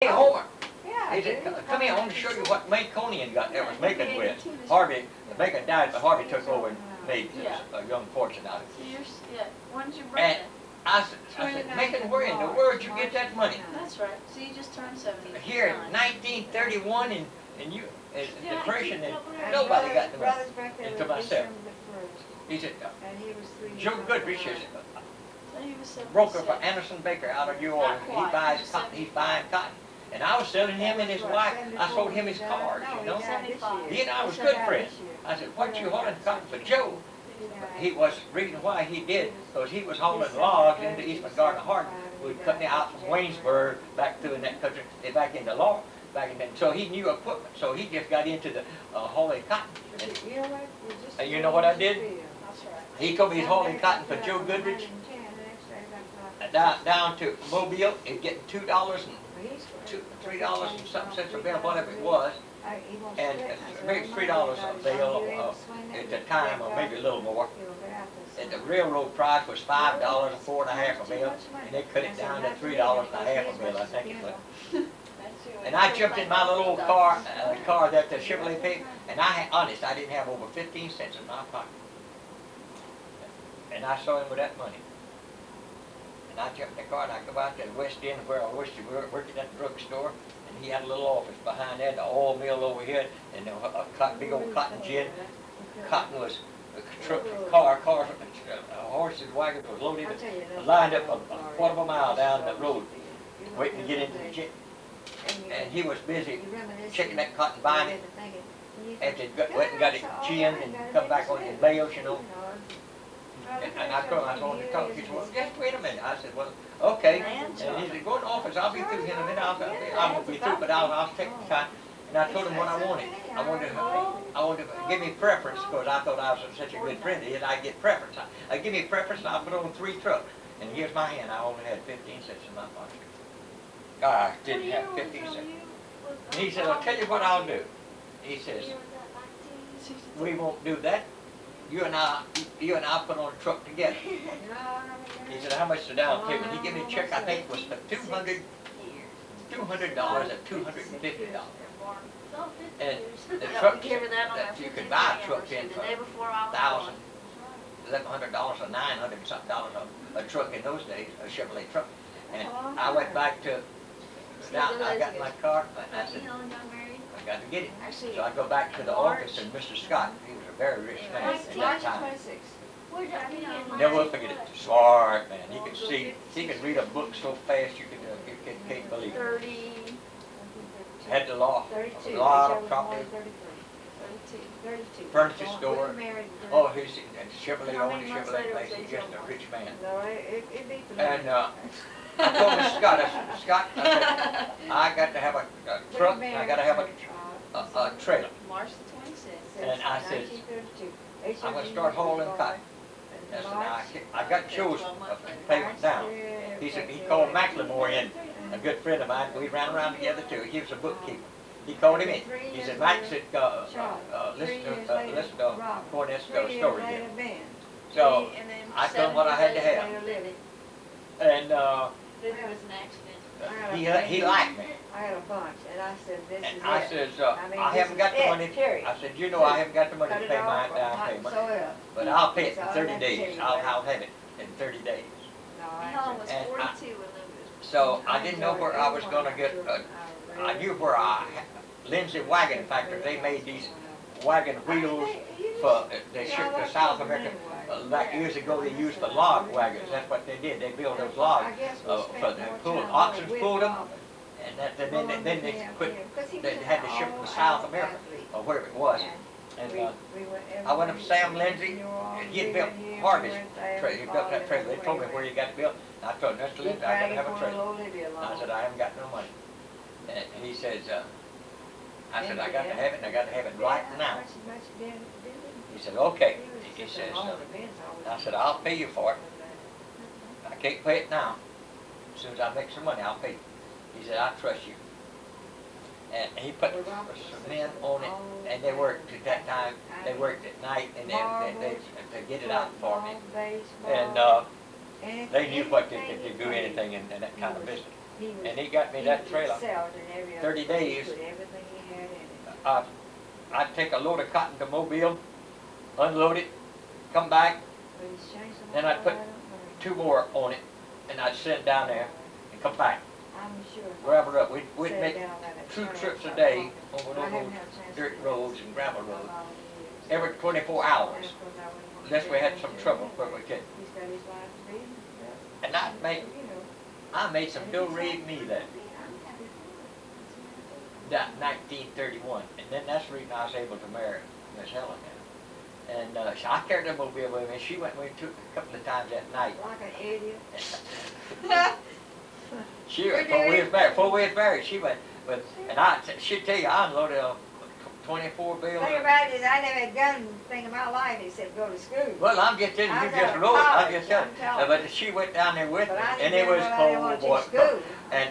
Hey, Homer. Yeah. He said, come here, I want to show you what Maconian got there was making with. Harvey, Macon died, but Harvey took over and made a young fortune out of it. So yeah, when's your And birthday? I said, Macon, where in the world did you get that money? That's right. So you just turned 70. Here in 1931, and you, Depression, and nobody got the money. And to myself. He said, Joe Goodrich is So he was broker for 76. Anderson Baker out of New Orleans. He buys cotton, he's buying cotton. And I was selling him and his wife, I sold him his cars, you know. 75. He and I was good friends. I said, what you hauling cotton for Joe? He was, the reason why he did, because he was hauling logs into Eastman Garden Hart. We'd cut me out from Waynesburg back through in that country, and back into law. Back in that. So he knew equipment, so he just got into the hauling cotton. And you know what I did? That's right. He told me he's hauling cotton for Joe Goodrich down to Mobile and getting $2 and $3 and something cents a bale, whatever it was, and maybe $3 a bale at the time, or maybe a little more. And the railroad price was $5 and 4 1/2 a bale, and they cut it down to $3 1/2 a bale, I think it was. And I jumped in my little old car that the Chevrolet paid, and honest, I didn't have over 15 cents in my pocket. And I saw him with that money. And I jumped in the car and I go out to the West End where I was working at the drugstore, and he had a little office behind that, the oil mill over here, and a big old cotton gin. Cotton was cars, horses, wagons was loaded, lined up a quarter of a mile down the road, waiting to get into the gin. And he was busy checking that cotton, buying it, after he went and got it ginned and come back on his bales, you know. And I told him, I wanted to talk. He said, well, just wait a minute. I said, well, okay. And he said, go in the office. I'll be through here in a minute. I won't be through, but I'll take the time. And I told him what I wanted. I wanted to give me preference, because I thought I was such a good friend. And I'd get preference. I'd give me preference, and I'll put on 3 trucks. And here's my hand. I only had 15 cents in my pocket. I didn't have 15 cents. And he said, I'll tell you what I'll do. He says, we won't do that. You and I put on a truck together. He said, how much the down payment? He gave me a check, I think it was for $200 and $250. And the truck, that you could buy a truck in for $1,100 or $900 something a truck in those days, a Chevrolet truck. And I went back to, I got in my car, and I said, I got to get it. So I go back to the office, and Mr. Scott, he was a very rich man at that time. Never will forget it. Smart man. He could see, he could read a book so fast you can't believe it. Had a lot of property, furniture store. Oh, he's a Chevrolet owned a Chevrolet place. He's just a rich man. And I told Mr. Scott, I said, Scott, I said, I got to have a truck, and I got to have a trailer. March the 26th. And I said, I'm going to start hauling cotton. I said, I got Joe's payment down. He said, he called McLemore in, a good friend of mine. We ran around together too. He was a bookkeeper. He called him in. He said, Max said, listen to Cornette's story again. So I told him what I had to have. And It was an accident. he liked me. I had a bunch, and I said, this is And it. I said, I haven't got the money. I said, you know, I haven't got the money to pay my down payment. But I'll pay it in 30 days. I'll have it in 30 days. Helen was And 42 when So I didn't know where I was going to get, I knew where Lindsay Wagon Factory, they made these wagon wheels for, they shipped to South America. Like years ago, they used the log wagons. That's what they did. They built those logs for the oxen pulled them, and then they quit. They had to ship them to South America or wherever it was. And I went up to Sam Lindsay, and he had built Harvey's trailer. He built that trailer. They told me where you got it built. And I told him, Mr. Lindsay, I got to have a trailer. And I said, I haven't got no money. And he says, I said, I got to have it, and I got to have it right now. He said, okay. He says, I said, I'll pay you for it. I can't pay it now. As soon as I make some money, I'll pay you. He said, I trust you. And he put some men on it, and they worked at that time. They worked at night, and they get it out for me. And they knew what they could do anything in that kind of business. and he got me that trailer. 30 days. Put everything he had in it. I'd take a load of cotton to Mobile, unload it, come back, But he's changed some then I'd more, put I don't know. 2 more on it, and I'd send it down there and come back, I'm sure. gravel it up. We'd Set make down that 2 trail trips a like day walking. over I those haven't had a chance to dirt do roads that and gravel for a roads. long years. Every 24 hours. Unless we had some trouble where we could. He's got his life to lead. And I made some dough read me that 1931, and then that's the reason I was able to marry Miss Helen now. And so I carried the mobile with me. She went with me a couple of times that night. Like an idiot. She went 4 years married. 4 years married. She went, but and she'd tell you I unloaded a 24 bill. Thing about it is I never had done anything in my life except go to school. Well, I'm just telling you, I you was just out of wrote it. I'm college, just telling I'm you. telling But she went down there with me, But I and didn't it was know I didn't cold, want to boy. school. And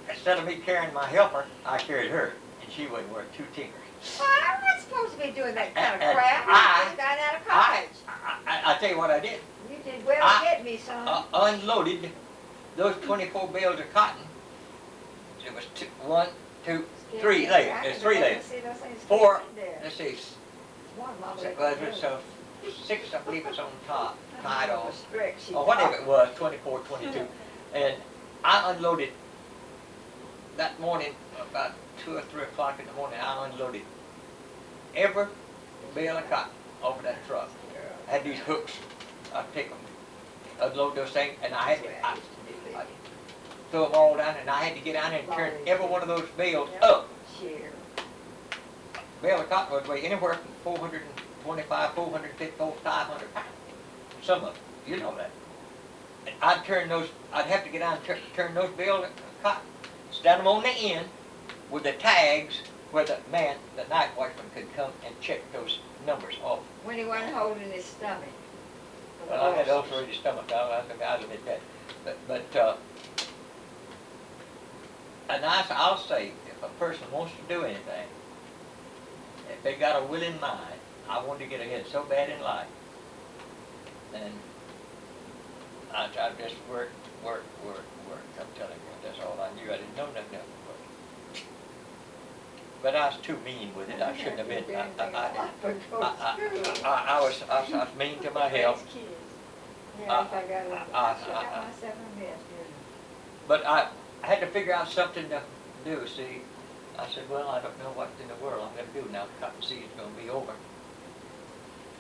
instead of me carrying my helper, I carried her, and she wouldn't work 2 tinkers. Well, I'm not supposed to be doing that kind of And crap. I- I just got out of college. I tell you what I did. You did well I- to get me, son. Unloaded those 24 bales of cotton. It was 1, 2, 3 layers. There's 3 layers. 4. Let's see. Well, it was 6, I believe it's on top, tied off. Or whatever it was, 24, 22. And I unloaded that morning, about 2 or 3 o'clock in the morning, I unloaded every bale of cotton over that truck. I had these hooks. I'd take them, unload those things, and I throw them all down, and I had to get down there and turn every one of those bales up. Bale of cotton would weigh anywhere from 425, 450, 500 pounds. Some of them, you know that. And I'd have to get down and turn those bales of cotton, stand them on the end with the tags where the night watchman could come and check those numbers off. When he wasn't holding his stomach. Well, I had ulcerated stomach, I'll admit that. But and I'll say, if a person wants to do anything, if they got a willing mind, I wanted to get ahead so bad in life, and I just work. I'm telling you, that's all I knew. I didn't know nothing else. But I was too mean with it. I shouldn't have been. I was mean to my health. But I had to figure out something to do, see. I said, well, I don't know what in the world I'm going to do now. The cotton season's going to be over.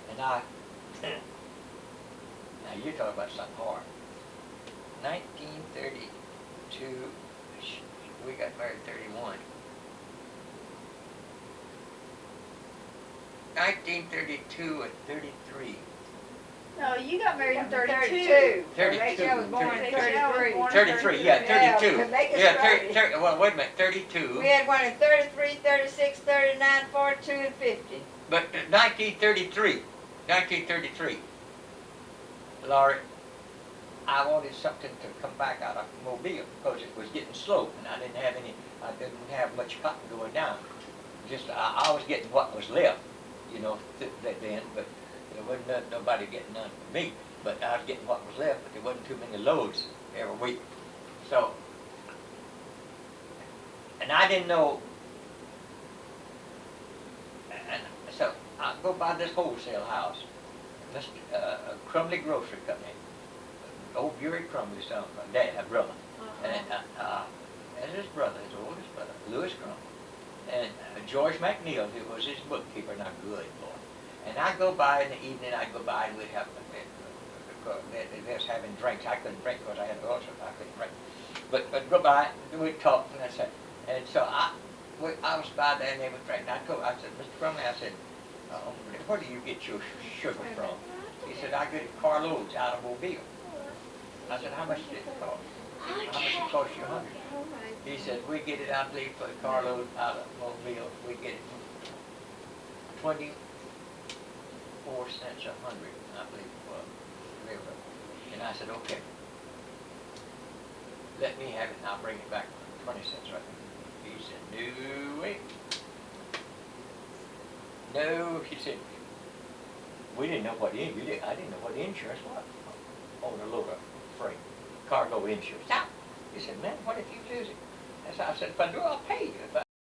And now you're talking about something hard. 1932, we got married 31. 1932 and 33. No, you got married in 32. 32. Rachel was born in 33. 33, yeah, 32. Yeah, make it Yeah, straight. well, wait a minute, 32. We had one in 33, 36, 39, 42, and 50. But 1933, Laurie, I wanted something to come back out of Mobile because it was getting slow, and I didn't have much cotton going down. Just I was getting what was left, you know, then, but there wasn't nobody getting none from me. But I was getting what was left, but there wasn't too many loads every week. So, and I didn't know. And so I go by this wholesale house, a Crumley Grocery Company. Old Bury Crumley, son, my dad, a brother, and his brother, his oldest brother, Louis Crumley, and George McNeil, who was his bookkeeper, not good boy. And I go by in the evening. I go by and we'd have they was having drinks. I couldn't drink because I had ulcer. I couldn't drink. But go by and we'd talk, and I said, and so I was by there and they would drink. And I said, Mr. Crumley, I said, where do you get your sugar from? He said, I get it carloads out of Mobile. I said, how much did it cost? How much it cost you, $100? He said, we get it, I believe, for the carload out of Mobile. We get it 24 cents a hundred, I believe it was. Railroad. And I said, okay. Let me have it and I'll bring it back for 20 cents right now. He said, no way. No, he said, we didn't know what I didn't know what insurance was on a load of freight, cargo insurance. Now, He said, man, what if you lose it? I said, if I do, I'll pay you.